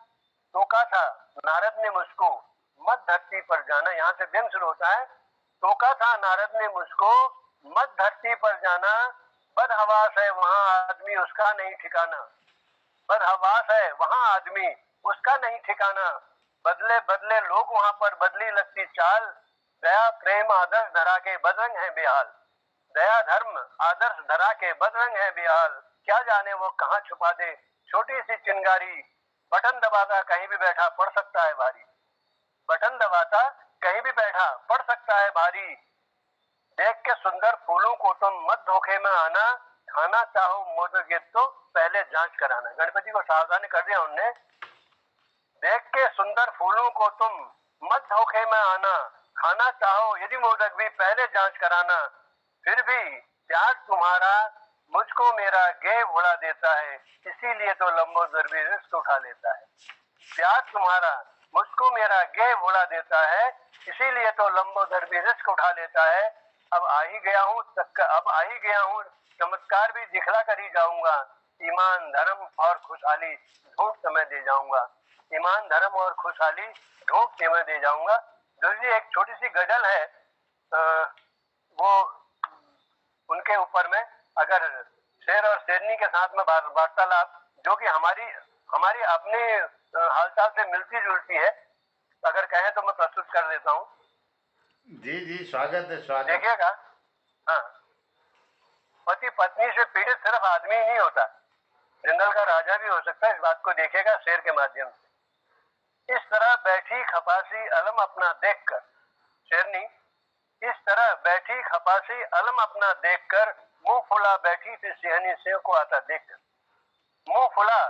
टोका था नारद ने मुझको मत धरती पर जाना, यहाँ से व्यंग शुरू होता है, टोका था नारद ने मुझको मत धरती पर जाना, बदहवास है वहाँ आदमी उसका नहीं ठिकाना, बदहवास है वहाँ आदमी उसका नहीं ठिकाना, बदले बदले लोग वहाँ पर बदली लगती चाल, दया प्रेम आदर्श धरा के बदरंग है बेहाल, दया धर्म आदर्श धरा के बदरंग है बेहाल, क्या जाने वो कहाँ छुपा दे छोटी सी चिंगारी, बटन दबाता कहीं भी बैठा पड़ सकता है भारी, बटन दबाता कहीं भी बैठा पड़ सकता है भारी, देख के सुंदर फूलों को तुम मत धोखे में आना, खाना चाहो मोदक तो पहले जांच कराना, गणपति को सावधान कर दिया उनने, देख के सुंदर फूलों को तुम मत धोखे में आना, खाना चाहो यदि मोदक भी पहले जांच कराना, फिर भी प्यार तुम्हारा मुझको मेरा गेह भुला देता है, इसीलिए तो लंबोदर भी रिस्क उठा लेता है, प्यार तुम्हारा मुझको मेरा गेह भुला देता है, इसीलिए तो लंबोदर भी रिस्क उठा लेता है, अब आ ही गया हूँ चमत्कार भी दिखला कर ही जाऊंगा, ईमान धर्म और खुशहाली ढूंढ समय दे जाऊंगा, ईमान धर्म और खुशहाली ढूंढ के मैं दे जाऊंगा। दूसरी एक छोटी सी गजल है वो उनके ऊपर में अगर शेर और शेरनी के साथ में वार्तालाप जो कि हमारी हमारी अपने हालचाल से मिलती जुलती है, अगर कहें तो मैं प्रस्तुत कर देता हूँ। जी जी, स्वागत है, स्वागत। देखिएगा, हाँ, पति पत्नी से पीड़ित सिर्फ आदमी ही नहीं होता, जंगल का राजा भी हो सकता है। इस बात को देखिएगा शेर के माध्यम से। इस तरह बैठी खपासी अलम अपना देखकर, शेरनी इस तरह बैठी खपासी अलम अपना देखकर मुंह फुला बैठी थी सिंहनी सिंह को आता देखकर। मुंह फुला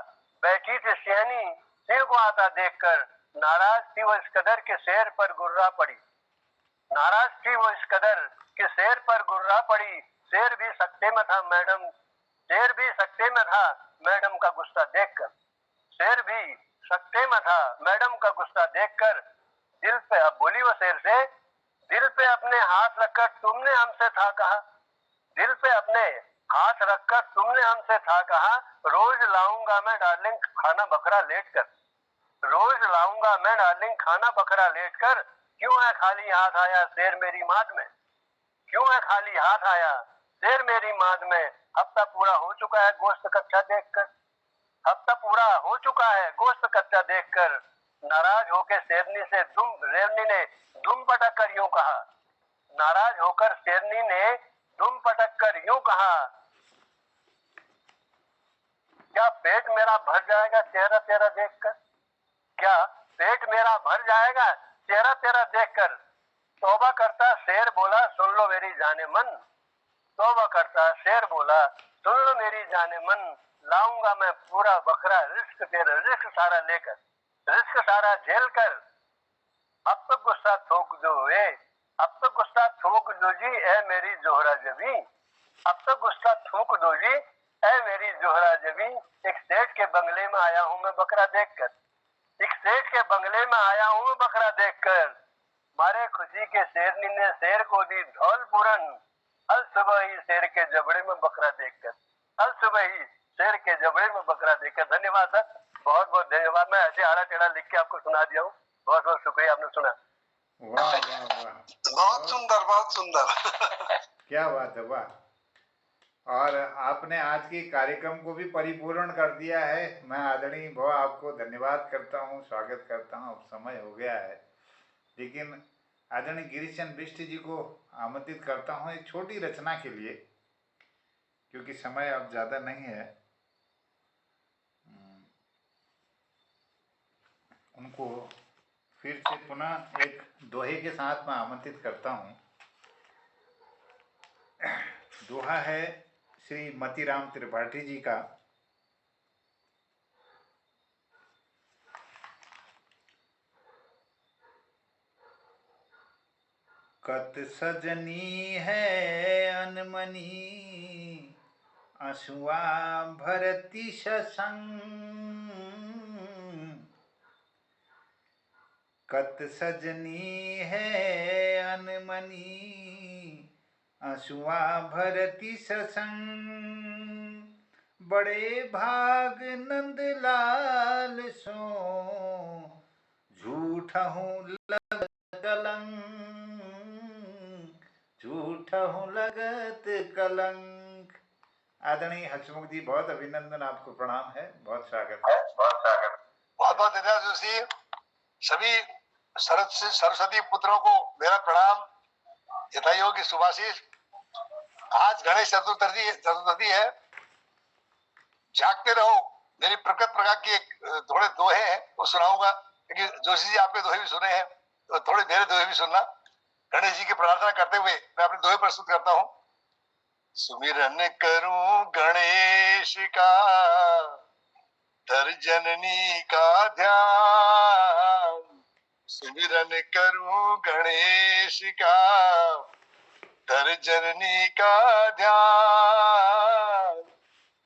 बैठी थी सिंहनी सिंह को आता देखकर नाराज थी वो इस कदर के शेर पर गुर्रा पड़ी। नाराज थी वो इस कदर के शेर पर गुर्रा पड़ी। शेर भी सकते में था मैडम, शेर भी सकते में था मैडम का गुस्सा देखकर। शेर भी सकते में था मैडम का गुस्सा देखकर। दिल पे, अब बोली वो शेर से, दिल पे अपने हाथ रखकर तुमने हमसे था कहा, दिल पे अपने हाथ रखकर तुमने हमसे था कहा, रोज लाऊंगा मैं डार्लिंग खाना बकरा लेट कर, रोज लाऊंगा मैं डार्लिंग खाना बकरा लेट कर। क्यों है खाली हाथ आया शेर मेरी माद में, क्यों है खाली हाथ आया शेर मेरी माद में। हफ्ता पूरा हो चुका है गोश्त कच्चा देखकर, हफ्ता पूरा हो चुका है गोश्त कच्चा देखकर। नाराज होकर शेरनी से रेवनी ने दुम पटक कर यूं कहा, नाराज होकर शेरनी ने दुम पटक कर यूं कहा, क्या पेट मेरा भर जाएगा चेहरा तेरा देखकर, क्या पेट मेरा भर जाएगा चेहरा तेरा देखकर। तौबा करता शेर बोला सुन लो मेरी जाने मन, तौबा करता शेर बोला सुन लो मेरी जाने मन। लाऊंगा मैं पूरा बकरा रिस्क तेरा, रिस्क सारा लेकर, रिस्क सारा झेल कर। अब तो गुस्सा थोक दो ए, अब तो गुस्सा थूक दो जी ए मेरी जोहरा जबी, अब तो गुस्सा थूक दो जी ए मेरी जोहरा जबी। एक सेठ के बंगले में आया हूं मैं बकरा देखकर, एक सेठ के बंगले में आया हूं मैं बकरा देखकर। मारे खुशी के शेरनी ने शेर को दी धौल पूरन, हल सुबह ही शेर के जबड़े में बकरा देखकर, हल सुबह ही शेर के जबड़े में बकरा देखकर। धन्यवाद सर, बहुत बहुत धन्यवाद। मैं ऐसे आड़ा टेढ़ा लिख के आपको सुना दिया हूँ, बहुत बहुत शुक्रिया, आपने सुना। वाह वाह वाह, बहुत सुंदर, बहुत सुंदर। क्या बात है, वाह। और आपने आज के कार्यक्रम को भी परिपूर्ण कर दिया है। मैं आदरणीय भाव आपको धन्यवाद करता हूँ, स्वागत करता हूँ। अब समय हो गया है, लेकिन आदरणीय गिरीश चंद्र बिष्ट जी को आमंत्रित करता हूँ एक छोटी रचना के लिए, क्योंकि समय अब ज़्यादा नहीं है। उनको फिर से पुनः एक दोहे के साथ मैं आमंत्रित करता हूँ। दोहा है श्री मतीराम त्रिपाठी जी का। कत सजनी है अनमनी, आंसुआ भरती ससंग। कत सजनी है अनमनी, आंसुआ भरती ससंग। बड़े भाग नंदलाल सो, झूठ हूँ लगत कलंक, झूठ हूँ लगत कलंक। आदरणीय हसमुख जी, बहुत अभिनंदन, आपको प्रणाम है, बहुत स्वागत है। बहुत बहुत धन्यवाद जोशी। सभी सरस्वती पुत्रों को मेरा प्रणाम, यथायोग्य सुभाषिष। आज गणेश चतुर्थी है, जागते रहो। मेरी प्रकट प्रकार की एक थोड़े दोहे हैं, वो सुनाऊंगा, क्योंकि जोशी जी आपके दोहे भी सुने हैं, तो थोड़े मेरे दोहे भी सुनना। गणेश जी की प्रार्थना करते हुए मैं अपने दोहे प्रस्तुत करता हूँ। सुमिरन करूं गणेश का, धर जननी का ध्यान। सुमिरन करूं गणेश का, धर जननी का ध्यान।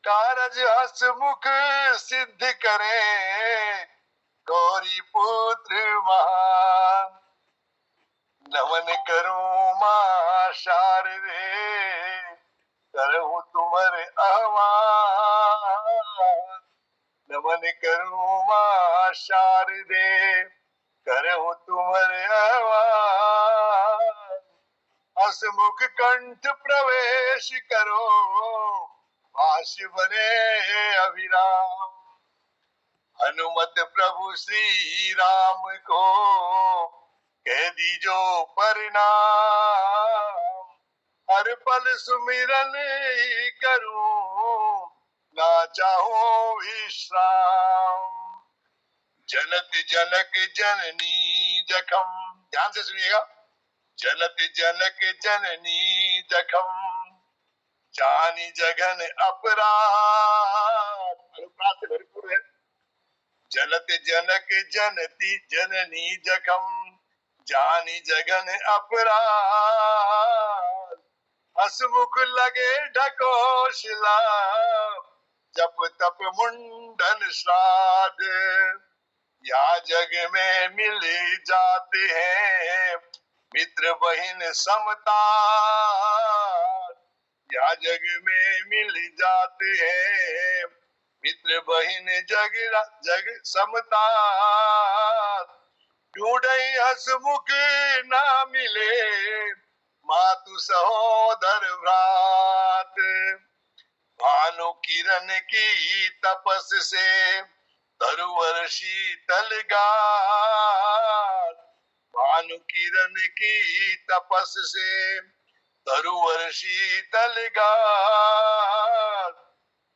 कारज हसमुख सिद्ध करे, गौरी पुत्र महान। नमन करूं मां शारदे, करहूं तुम्हारे आह्वान। नमन करूं मां शारदे, करहूं तुम्हारे आह्वान। हसमुख कंठ प्रवेश करो, पास बने अभिराम। हनुमत प्रभु श्री राम को कह दीजो परिणाम, हर पल सुमिरन ही करूं, ना चाहूं विश्राम। जनत जनक जननी जखम, ध्यान से सुनिएगा, जनत जनक जननी जखम, जानी जगन अपराध, अनुप्रास से भरपूर है। जनत जनक जनती जननी जखम, जानी जगन अपराध। हसमुख लगे ढकोशिला, जप तप मुंडन श्राद्ध। या जग में मिल जाते हैं मित्र बहिन समता, या जग में मिल जाते हैं मित्र बहिन जग समता। ढूंढई हसमुख ना मिले, मातु सहोदर भ्रात। भानु किरण की तपस से तरुवर शीतल गात, भानु किरण की तपस से तरुवर शीतल गात।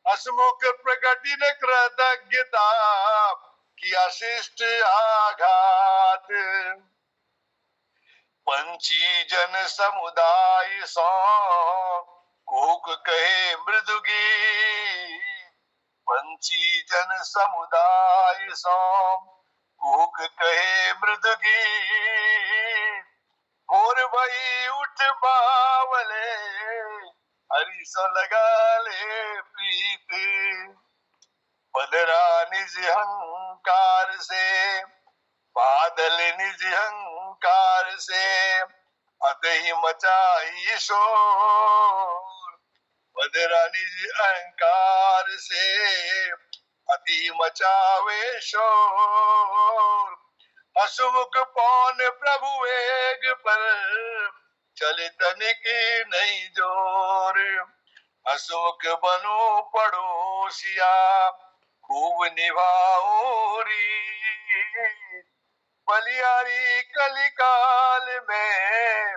हसमुख प्रकटिन कृतज्ञता, किया शिष्ट आघात। पंची जन समुदाय सो कूक कहे मृदुगी, पंची जन समुदाय सो कूक कहे मृदुगी। भोर भई उठ बावले, हरि सो लगा ले प्रीत। बदरा निज अहंकार से, बादल निज अहंकार से, अतहि मचाई शोर। बदरा निज अहंकार से, अति मचावे शोर। हसमुख पौन प्रभु वेग पर, चले तनिक नहीं जोर। हसमुख बनो पड़ोसिया, खूब निभाओ रीत। बलियारी कलिकाल में,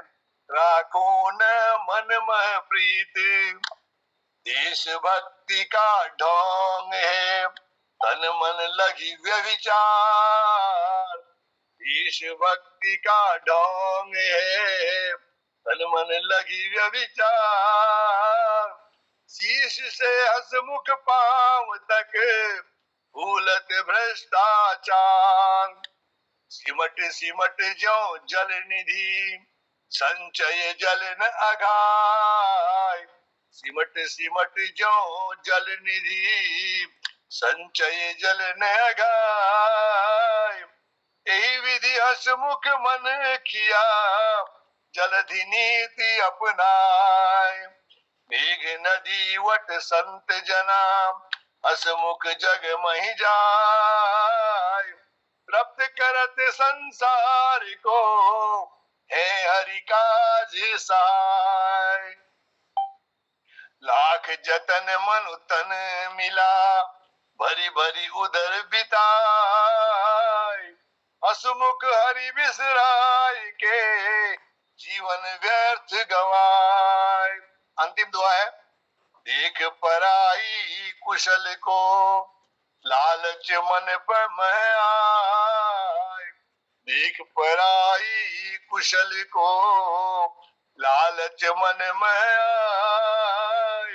राखो न मन में प्रीत। देशभक्ति का ढोंग है, तन मन लगी व्यभिचार। देशभक्ति का ढोंग है, तन मन लगी व्यभिचार। शीश से हसमुख पांव तक, भूलत भ्रष्टाचार। सिमट सिमट ज्यों जल निधि, संचय जल न अघाय। सिमट सिमट ज्यों जल निधि, संचय जल न अघाय। यही विधि हसमुख मन किया, जलधि नीति अपनाय। मेघ नदी वट संत जना, हसमुख जग महि जाय। प्राप्त करत संसार को, है हरि काज साय। लाख जतन मनु तन मिला, भरी भरी उदर बिताय। हसमुख हरि बिसराय के, जीवन व्यर्थ गवाय। अंतिम दुआ है, देख पराई कुशल को, लालच मन पर मह आय। देख पराई कुशल को, लालच मन में आय।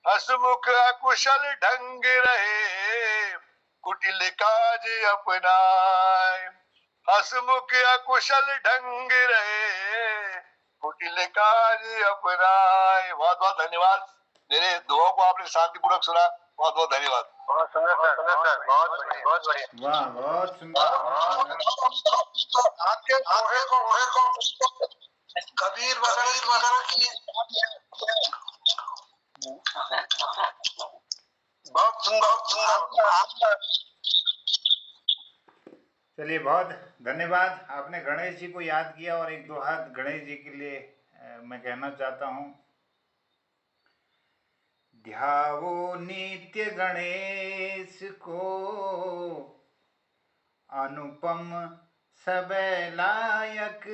हसमुख अकुशल ढंग रहे, कुटिल काज अपनाय। हसमुख अकुशल ढंग रहे, कुटिल काज अपनाय। बहुत बहुत धन्यवाद। मेरे दुआओं को आपने शांतिपूर्वक सुना, बहुत बहुत धन्यवाद। बहुत सुंदर सर, बहुत बढ़िया, बहुत बढ़िया। वाह, बहुत सुंदर। आपके दोहे को कबीर वगैरह की बहुत सुंदर। चलिए, बहुत धन्यवाद। आपने गणेश जी को याद किया और एक दो हाथ गणेश जी के लिए मैं कहना चाहता हूँ, ध्यावो नित्य गणेश को, अनुपम सबे लायक।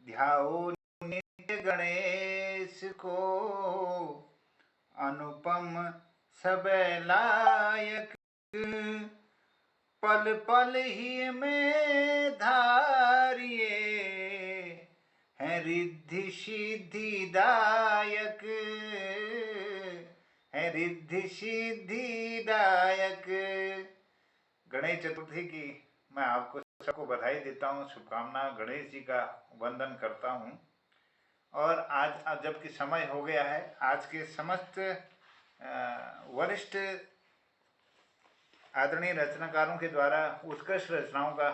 ध्याओ नित्य गणेश को, अनुपम सबे लायक। पल पल ही में धारिए हैं रिद्धि सिद्धि दायक, हैं रिद्धि सिद्धि दायक। गणेश चतुर्थी की मैं आपको सबको बधाई देता हूँ, शुभकामना, गणेश जी का वंदन करता हूँ। और आज जबकि समय हो गया है, आज के समस्त वरिष्ठ आदरणीय रचनाकारों के द्वारा उत्कृष्ट रचनाओं का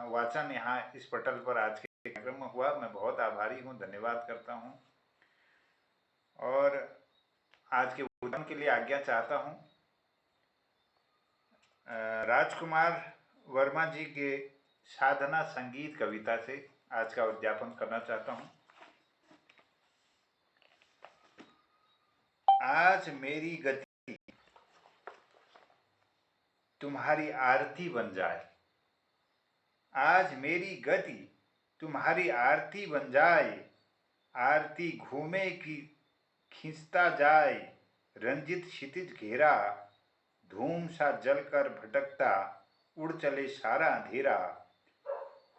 वाचन यहाँ इस पटल पर आज के कार्यक्रम में हुआ। मैं बहुत आभारी हूँ, धन्यवाद करता हूँ और आज के उद्यापन के लिए आज्ञा चाहता हूँ। राजकुमार वर्मा जी के साधना संगीत कविता से आज का उद्यापन करना चाहता हूँ। आज मेरी गति तुम्हारी आरती बन जाए, आज मेरी गति तुम्हारी आरती बन जाए। आरती घूमे की खींचता जाए, रंजित क्षितिज घेरा, धूम सा जलकर भटकता, उड़ चले सारा अंधेरा।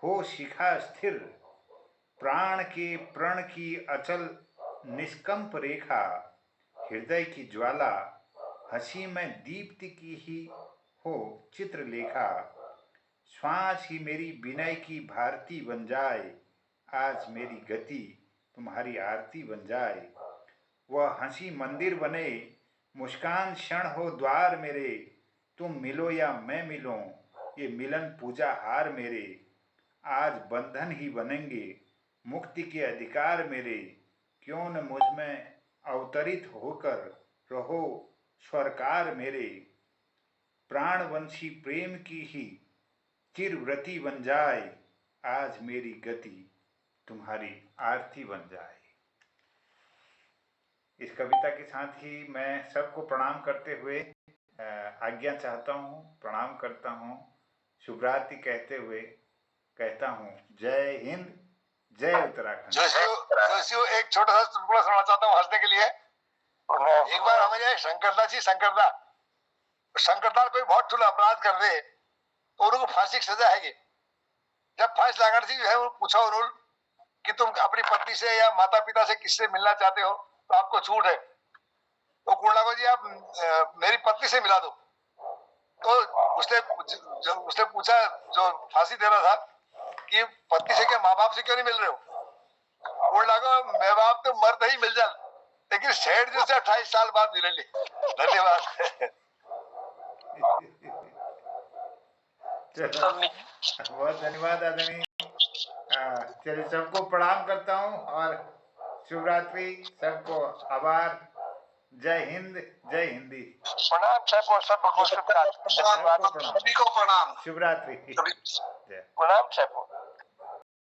हो शिखा स्थिर, प्राण के प्रण की अचल निष्कंप रेखा, हृदय की ज्वाला, हंसी में दीप्ति की ही हो चित्रलेखा। श्वास ही मेरी विनय की भारती बन जाए, आज मेरी गति तुम्हारी आरती बन जाए। वह हंसी मंदिर बने, मुस्कान क्षण हो द्वार मेरे, तुम मिलो या मैं मिलूं, ये मिलन पूजा हार मेरे। आज बंधन ही बनेंगे, मुक्ति के अधिकार मेरे, क्यों न मुझ में अवतरित होकर रहो स्वरकार मेरे। प्राणवंशी प्रेम की ही चिरव्रती बन जाए, आज मेरी गति तुम्हारी आरती बन जाए। इस कविता के साथ ही मैं सबको प्रणाम करते हुए आज्ञा चाहता हूँ, प्रणाम करता हूँ, शुभरात्रि कहते हुए कहता हूँ जय हिंद, जय उत्तराखंड। जोशियो एक छोटा सा चुटकुला सुनाना चाहता हूँ हंसने के लिए। एक बार हमें शंकरदास कोई बहुत ठुला अपराध कर दे तो उनको फांसी की सजा है। जब फांसी लगाने थी है, पूछा उन्होंने कि तुम अपनी पत्नी से या माता पिता से किससे मिलना चाहते हो तो आपको छूट है। तो कुंडला को जी आप मेरी पत्नी से मिला दो। तो उसने पूछा जो फांसी दे रहा था कि पत्नी से क्या माँ बाप से क्यों नहीं मिल रहे हो? कुंडला को माँ बाप तो मरते ही मिल जाए, लेकिन सेठ जो से 28 साल बाद मिलेंगे। धन्यवाद। बहुत धन्यवाद आदरणीय। चलिए सबको प्रणाम करता हूँ और शुभरात्रि, सबको आभार। जय हिंद, जय हिंदी। प्रणाम सबको, सबको शुभरात्रि। सभी को प्रणाम। शुभरात्रि। प्रणाम सबको।